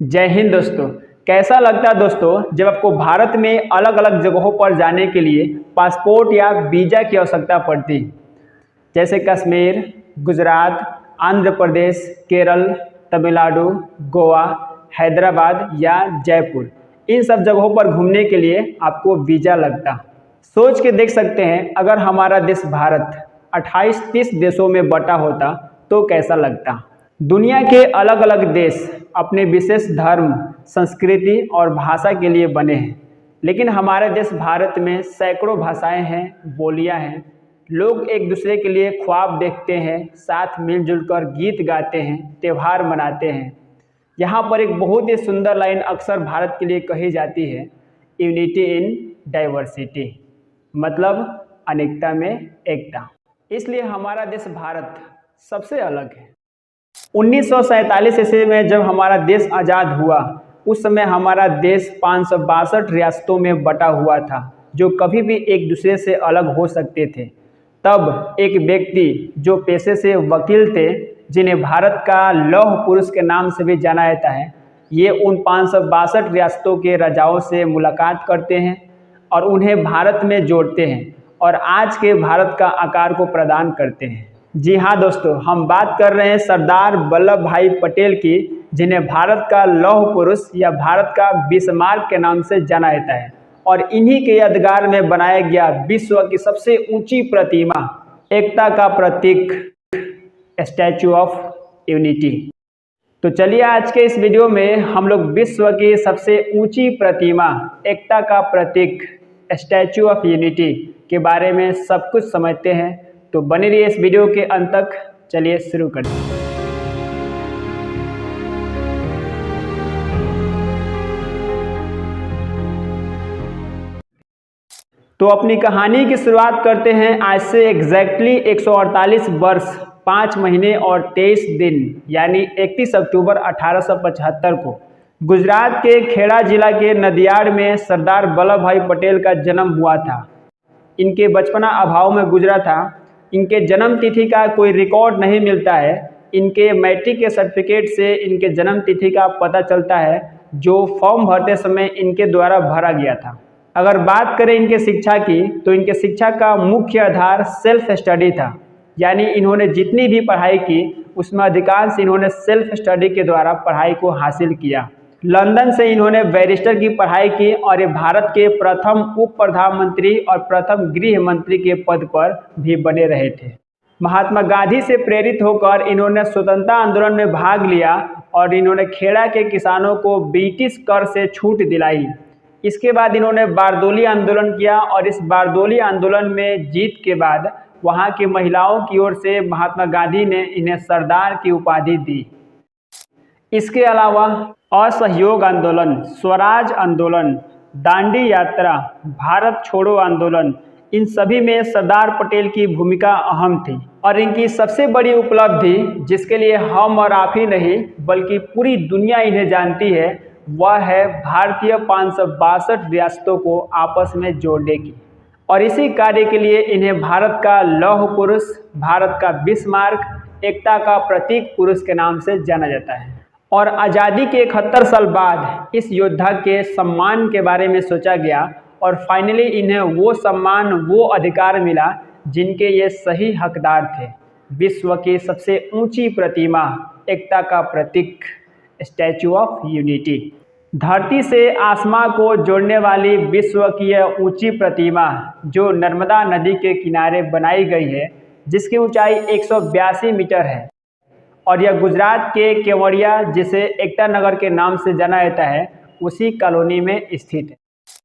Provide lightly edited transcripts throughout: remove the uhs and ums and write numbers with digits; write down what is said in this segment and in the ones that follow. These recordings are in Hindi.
जय हिंद दोस्तों। कैसा लगता है दोस्तों जब आपको भारत में अलग अलग जगहों पर जाने के लिए पासपोर्ट या वीज़ा की आवश्यकता पड़ती, जैसे कश्मीर, गुजरात, आंध्र प्रदेश, केरल, तमिलनाडु, गोवा, हैदराबाद या जयपुर। इन सब जगहों पर घूमने के लिए आपको वीज़ा लगता। सोच के देख सकते हैं अगर हमारा देश भारत 28-30 देशों में बटा होता तो कैसा लगता। दुनिया के अलग अलग देश अपने विशेष धर्म, संस्कृति और भाषा के लिए बने हैं, लेकिन हमारे देश भारत में सैकड़ों भाषाएं हैं, बोलियां हैं। लोग एक दूसरे के लिए ख्वाब देखते हैं, साथ मिलजुल कर गीत गाते हैं, त्यौहार मनाते हैं। यहाँ पर एक बहुत ही सुंदर लाइन अक्सर भारत के लिए कही जाती है, यूनिटी इन डाइवर्सिटी, मतलब अनेकता में एकता। इसलिए हमारा देश भारत सबसे अलग है। 1947 ईस्वी में जब हमारा देश आज़ाद हुआ, उस समय हमारा देश 562 रियासतों में बटा हुआ था, जो कभी भी एक दूसरे से अलग हो सकते थे। तब एक व्यक्ति जो पेशे से वकील थे, जिन्हें भारत का लौह पुरुष के नाम से भी जाना जाता है, ये उन 562 रियासतों के राजाओं से मुलाकात करते हैं और उन्हें भारत में जोड़ते हैं और आज के भारत का आकार को प्रदान करते हैं। जी हाँ दोस्तों, हम बात कर रहे हैं सरदार वल्लभ भाई पटेल की, जिन्हें भारत का लौह पुरुष या भारत का बिस्मार्क के नाम से जाना जाता है। और इन्हीं के यादगार में बनाया गया विश्व की सबसे ऊंची प्रतिमा, एकता का प्रतीक, स्टैचू ऑफ यूनिटी। तो चलिए आज के इस वीडियो में हम लोग विश्व की सबसे ऊंची प्रतिमा, एकता का प्रतीक, स्टैचू ऑफ यूनिटी के बारे में सब कुछ समझते हैं। तो बने रहिए इस वीडियो के अंत तक। चलिए शुरू करते हैं। तो अपनी कहानी की शुरुआत करते हैं आज से एग्जैक्टली 148 वर्ष 5 महीने और 23 दिन यानी 31 अक्टूबर 1875 को गुजरात के खेड़ा जिला के नदियाड में सरदार वल्लभ भाई पटेल का जन्म हुआ था। इनके बचपना अभाव में गुजरा था। इनके जन्म तिथि का कोई रिकॉर्ड नहीं मिलता है। इनके मैट्रिक के सर्टिफिकेट से इनके जन्म तिथि का पता चलता है, जो फॉर्म भरते समय इनके द्वारा भरा गया था। अगर बात करें इनके शिक्षा की, तो इनके शिक्षा का मुख्य आधार सेल्फ स्टडी था, यानी इन्होंने जितनी भी पढ़ाई की उसमें अधिकांश इन्होंने सेल्फ स्टडी के द्वारा पढ़ाई को हासिल किया। लंदन से इन्होंने बैरिस्टर की पढ़ाई की और ये भारत के प्रथम उप प्रधानमंत्री और प्रथम गृह मंत्री के पद पर भी बने रहे थे। महात्मा गांधी से प्रेरित होकर इन्होंने स्वतंत्रता आंदोलन में भाग लिया और इन्होंने खेड़ा के किसानों को ब्रिटिश कर से छूट दिलाई। इसके बाद इन्होंने बारदोली आंदोलन किया और इस बारदोली आंदोलन में जीत के बाद वहाँ की महिलाओं की ओर से महात्मा गांधी ने इन्हें सरदार की उपाधि दी। इसके अलावा असहयोग आंदोलन, स्वराज आंदोलन, दांडी यात्रा, भारत छोड़ो आंदोलन, इन सभी में सरदार पटेल की भूमिका अहम थी। और इनकी सबसे बड़ी उपलब्धि, जिसके लिए हम और आप ही नहीं बल्कि पूरी दुनिया इन्हें जानती है, वह है भारतीय 562 रियासतों को आपस में जोड़ने की। और इसी कार्य के लिए इन्हें भारत का लौह पुरुष, भारत का बिस्मार्क, एकता का प्रतीक पुरुष के नाम से जाना जाता है। और आज़ादी के 71 साल बाद इस योद्धा के सम्मान के बारे में सोचा गया और फाइनली इन्हें वो सम्मान, वो अधिकार मिला जिनके ये सही हकदार थे। विश्व की सबसे ऊंची प्रतिमा, एकता का प्रतीक, स्टैचू ऑफ यूनिटी। धरती से आसमां को जोड़ने वाली विश्व की यह ऊंची प्रतिमा, जो नर्मदा नदी के किनारे बनाई गई है, जिसकी ऊंचाई 182 मीटर है और यह गुजरात के केवड़िया, जिसे एकता नगर के नाम से जाना जाता है, उसी कॉलोनी में स्थित है।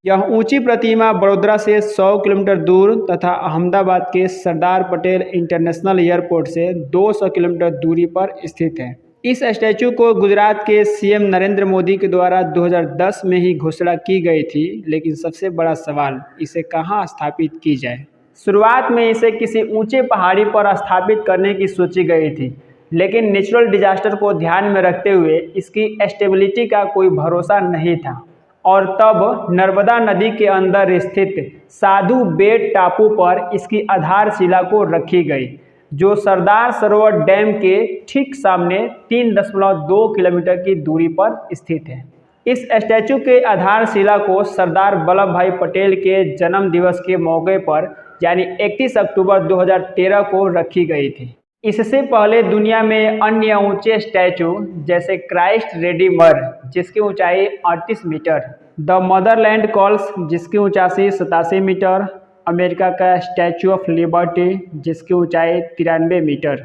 यह ऊंची प्रतिमा बड़ोदरा से 100 किलोमीटर दूर तथा अहमदाबाद के सरदार पटेल इंटरनेशनल एयरपोर्ट से 200 किलोमीटर दूरी पर स्थित है। इस स्टैचू को गुजरात के सीएम नरेंद्र मोदी के द्वारा 2010 में ही घोषणा की गई थी, लेकिन सबसे बड़ा सवाल, इसे कहाँ स्थापित की जाए। शुरुआत में इसे किसी ऊंचे पहाड़ी पर स्थापित करने की सोची गई थी, लेकिन नेचुरल डिजास्टर को ध्यान में रखते हुए इसकी स्टेबिलिटी का कोई भरोसा नहीं था और तब नर्मदा नदी के अंदर स्थित साधु बेट टापू पर इसकी आधारशिला को रखी गई। जो सरदार सरोवर डैम के ठीक सामने 3.2 किलोमीटर की दूरी पर स्थित है। इस स्टैचू के आधारशिला को सरदार वल्लभ भाई पटेल के जन्म दिवस के मौके पर यानी 31 अक्टूबर 2013 को रखी गई थी। इससे पहले दुनिया में अन्य ऊंचे स्टैचू जैसे क्राइस्ट रेडीमर जिसकी ऊंचाई 38 मीटर, द मदरलैंड कॉल्स जिसकी ऊंचाई 87 मीटर, अमेरिका का स्टैचू ऑफ लिबर्टी जिसकी ऊंचाई 93 मीटर,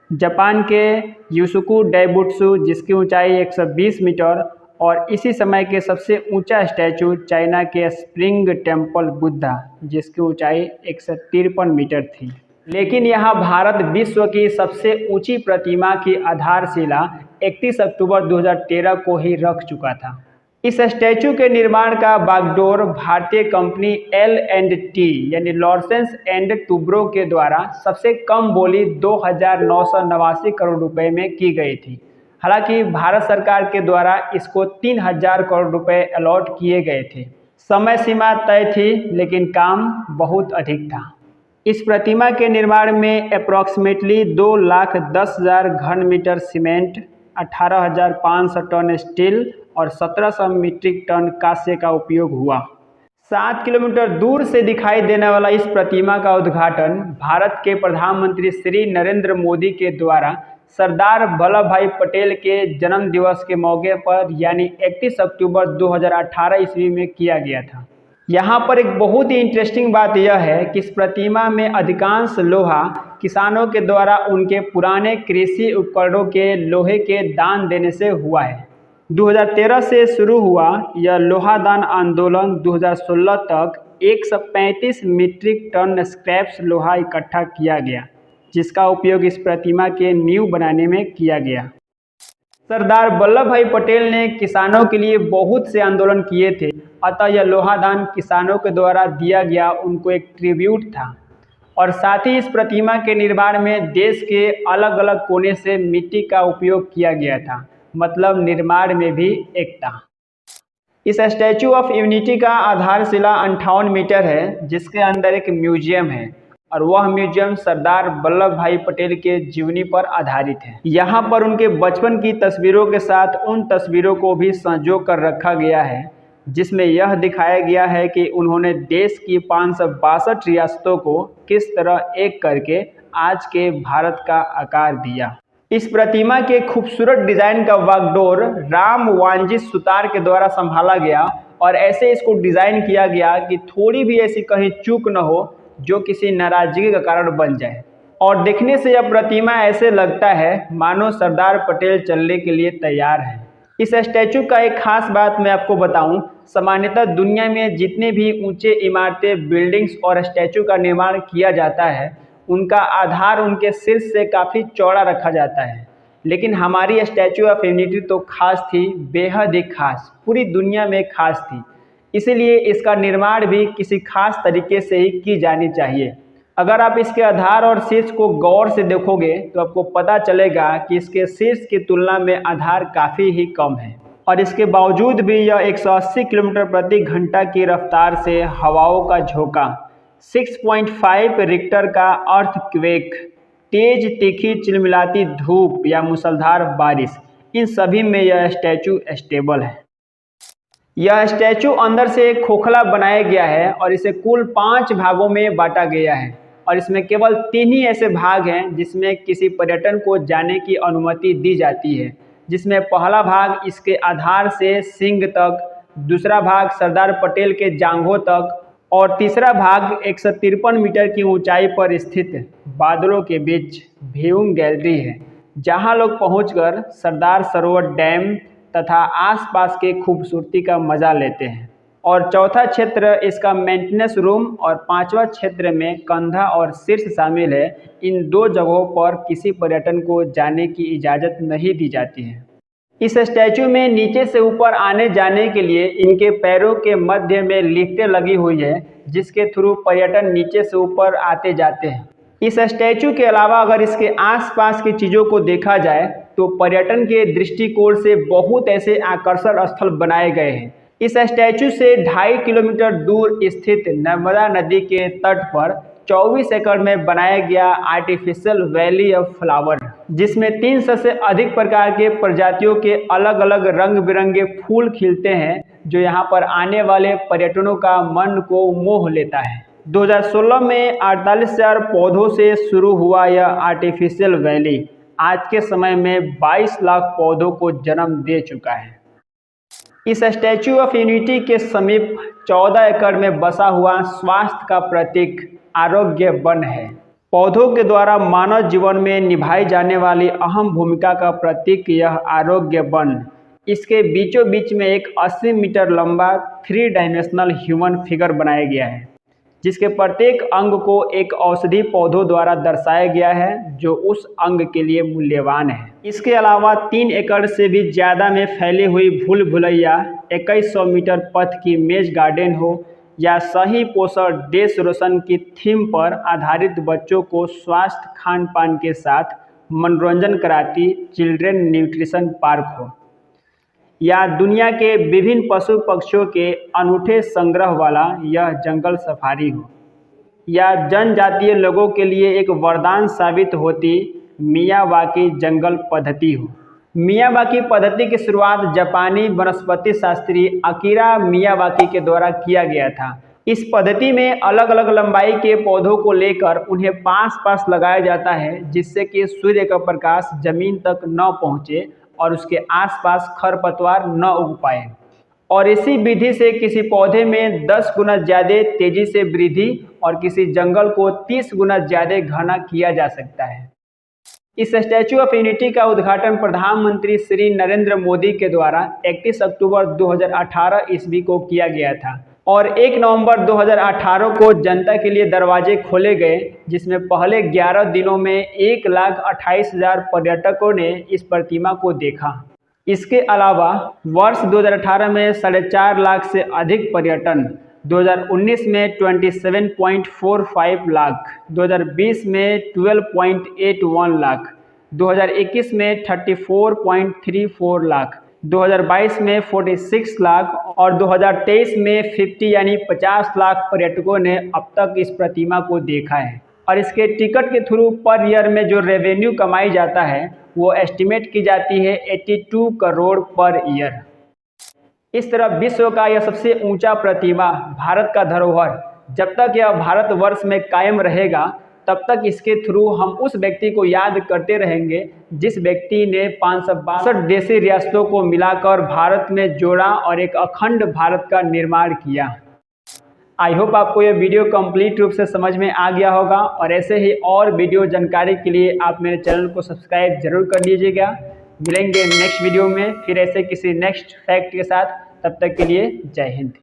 जापान के युसुकु डाइबुत्सु जिसकी ऊंचाई 120 मीटर और इसी समय के सबसे ऊंचा स्टैचू चाइना के स्प्रिंग टेम्पल बुद्धा जिसकी ऊंचाई 153 मीटर थी। लेकिन यहाँ भारत विश्व की सबसे ऊंची प्रतिमा की आधारशिला 31 अक्टूबर 2013 को ही रख चुका था। इस स्टैचू के निर्माण का बागडोर भारतीय कंपनी L&T यानी लॉरेंस एंड टुब्रो के द्वारा सबसे कम बोली 2,989 करोड़ रुपए में की गई थी। हालांकि भारत सरकार के द्वारा इसको 3,000 करोड़ रुपए अलॉट किए गए थे। समय सीमा तय थी लेकिन काम बहुत अधिक था। इस प्रतिमा के निर्माण में अप्रॉक्सीमेटली 2,10,000 घन मीटर सीमेंट, 18,500 टन स्टील और 1,700 मीट्रिक टन कांस्य का उपयोग हुआ। 7 किलोमीटर दूर से दिखाई देने वाला इस प्रतिमा का उद्घाटन भारत के प्रधानमंत्री श्री नरेंद्र मोदी के द्वारा सरदार वल्लभ भाई पटेल के जन्म दिवस के मौके पर यानी 31 अक्टूबर 2018 ईस्वी में किया गया था। यहाँ पर एक बहुत ही इंटरेस्टिंग बात यह है कि इस प्रतिमा में अधिकांश लोहा किसानों के द्वारा उनके पुराने कृषि उपकरणों के लोहे के दान देने से हुआ है। 2013 से शुरू हुआ यह लोहा दान आंदोलन 2016 तक 135 मीट्रिक टन स्क्रैप्स लोहा इकट्ठा किया गया, जिसका उपयोग इस प्रतिमा के नींव बनाने में किया गया। सरदार वल्लभ भाई पटेल ने किसानों के लिए बहुत से आंदोलन किए थे, अतः यह लोहा दान किसानों के द्वारा दिया गया उनको एक ट्रिब्यूट था। और साथ ही इस प्रतिमा के निर्माण में देश के अलग अलग कोने से मिट्टी का उपयोग किया गया था, मतलब निर्माण में भी एकता। इस स्टैचू ऑफ यूनिटी का आधारशिला 58 मीटर है, जिसके अंदर एक म्यूजियम है और वह म्यूजियम सरदार वल्लभ भाई पटेल के जीवनी पर आधारित है। यहाँ पर उनके बचपन की तस्वीरों के साथ उन तस्वीरों को भी संजो कर रखा गया है, जिसमें यह दिखाया गया है कि उन्होंने देश की 562 रियासतों को किस तरह एक करके आज के भारत का आकार दिया। इस प्रतिमा के खूबसूरत डिजाइन का वागडोर राम वांजी सुतार के द्वारा संभाला गया और ऐसे इसको डिजाइन किया गया कि थोड़ी भी ऐसी कहीं चूक न हो जो किसी नाराजगी का कारण बन जाए। और देखने से यह प्रतिमा ऐसे लगता है मानो सरदार पटेल चलने के लिए तैयार है। इस स्टैचू का एक खास बात मैं आपको बताऊं, सामान्यतः दुनिया में जितने भी ऊंचे इमारतें, बिल्डिंग्स और स्टैचू का निर्माण किया जाता है उनका आधार उनके शीर्ष से काफ़ी चौड़ा रखा जाता है, लेकिन हमारी स्टैचू ऑफ यूनिटी तो खास थी, बेहद ही खास, पूरी दुनिया में खास थी। इसीलिए इसका निर्माण भी किसी खास तरीके से ही की जानी चाहिए। अगर आप इसके आधार और शीर्ष को गौर से देखोगे तो आपको पता चलेगा कि इसके शीर्ष की तुलना में आधार काफ़ी ही कम है और इसके बावजूद भी यह 180 किलोमीटर प्रति घंटा की रफ्तार से हवाओं का झोंका, 6.5 रिक्टर का अर्थक्वेक, तेज तीखी चिलमिलाती धूप या मूसलाधार बारिश, इन सभी में यह स्टैचू स्टेबल है। यह स्टैचू अंदर से खोखला बनाया गया है और इसे कुल 5 भागों में बांटा गया है और इसमें केवल 3 ही ऐसे भाग हैं जिसमें किसी पर्यटन को जाने की अनुमति दी जाती है, जिसमें पहला भाग इसके आधार से सिंग तक, दूसरा भाग सरदार पटेल के जांघों तक और तीसरा भाग 153 मीटर की ऊंचाई पर स्थित बादलों के बीच व्यूइंग गैलरी है, जहां लोग पहुंचकर सरदार सरोवर डैम तथा आसपास के खूबसूरती का मजा लेते हैं। और चौथा क्षेत्र इसका मेंटेनेंस रूम और 5वां क्षेत्र में कंधा और शीर्ष शामिल है। इन 2 जगहों पर किसी पर्यटन को जाने की इजाज़त नहीं दी जाती है। इस स्टैचू में नीचे से ऊपर आने जाने के लिए इनके पैरों के मध्य में लिफ्टें लगी हुई है, जिसके थ्रू पर्यटन नीचे से ऊपर आते जाते हैं। इस स्टैचू के अलावा अगर इसके आसपास की चीज़ों को देखा जाए तो पर्यटन के दृष्टिकोण से बहुत ऐसे आकर्षण स्थल बनाए गए हैं। इस स्टैचू से 2.5 किलोमीटर दूर स्थित नर्मदा नदी के तट पर 24 एकड़ में बनाया गया आर्टिफिशियल वैली ऑफ फ्लावर, जिसमें 300 से अधिक प्रकार के प्रजातियों के अलग अलग रंग बिरंगे फूल खिलते हैं, जो यहाँ पर आने वाले पर्यटकों का मन को मोह लेता है। 2016 में 48,000 पौधों से शुरू हुआ यह आर्टिफिशियल वैली आज के समय में 22 लाख पौधों को जन्म दे चुका है। इस स्टैच्यू ऑफ यूनिटी के समीप 14 एकड़ में बसा हुआ स्वास्थ्य का प्रतीक आरोग्य वन है। पौधों के द्वारा मानव जीवन में निभाई जाने वाली अहम भूमिका का प्रतीक यह आरोग्य वन, इसके बीचों बीच में एक 80 मीटर लंबा 3 डायमेंशनल ह्यूमन फिगर बनाया गया है, जिसके प्रत्येक अंग को एक औषधि पौधों द्वारा दर्शाया गया है, जो उस अंग के लिए मूल्यवान है। इसके अलावा 3 एकड़ से भी ज़्यादा में फैली हुई भूल भुलैया, 2100 मीटर पथ की मेज गार्डन हो या सही पोषण देश रोशन की थीम पर आधारित बच्चों को स्वास्थ्य खान पान के साथ मनोरंजन कराती चिल्ड्रेन न्यूट्रिशन पार्क हो, या दुनिया के विभिन्न पशु पक्षियों के अनूठे संग्रह वाला यह जंगल सफारी हो, या जनजातीय लोगों के लिए एक वरदान साबित होती मियावाकी जंगल पद्धति हो। मियावाकी पद्धति की शुरुआत जापानी वनस्पति शास्त्री अकीरा मियावाकी के द्वारा किया गया था। इस पद्धति में अलग अलग लंबाई के पौधों को लेकर उन्हें पास पास लगाया जाता है, जिससे कि सूर्य का प्रकाश जमीन तक न पहुँचे और उसके आसपास खरपतवार न उग पाए, और इसी विधि से किसी पौधे में 10 गुना ज़्यादा तेजी से वृद्धि और किसी जंगल को 30 गुना ज़्यादा घना किया जा सकता है। इस स्टैच्यू ऑफ यूनिटी का उद्घाटन प्रधानमंत्री श्री नरेंद्र मोदी के द्वारा 31 अक्टूबर 2018 ईस्वी को किया गया था, और 1 नवंबर 2018 को जनता के लिए दरवाजे खोले गए, जिसमें पहले 11 दिनों में 1,28,000 पर्यटकों ने इस प्रतिमा को देखा। इसके अलावा वर्ष 2018 में 4.5 लाख से अधिक पर्यटन, 2019 में 27.45 लाख, 2020 में 12.81 लाख, 2021 में 34.34 लाख, 2022 में 46 लाख और 2023 में 50 यानी 50 लाख पर्यटकों ने अब तक इस प्रतिमा को देखा है। और इसके टिकट के थ्रू पर ईयर में जो रेवेन्यू कमाई जाता है वो एस्टिमेट की जाती है 82 करोड़ पर ईयर। इस तरह विश्व का यह सबसे ऊंचा प्रतिमा, भारत का धरोहर, जब तक यह भारतवर्ष में कायम रहेगा तब तक इसके थ्रू हम उस व्यक्ति को याद करते रहेंगे जिस व्यक्ति ने 562 देशी रियासतों को मिलाकर भारत में जोड़ा और एक अखंड भारत का निर्माण किया। आई होप आपको यह वीडियो कंप्लीट रूप से समझ में आ गया होगा, और ऐसे ही और वीडियो जानकारी के लिए आप मेरे चैनल को सब्सक्राइब जरूर कर लीजिएगा। मिलेंगे नेक्स्ट वीडियो में फिर ऐसे किसी नेक्स्ट फैक्ट के साथ, तब तक के लिए जय हिंद।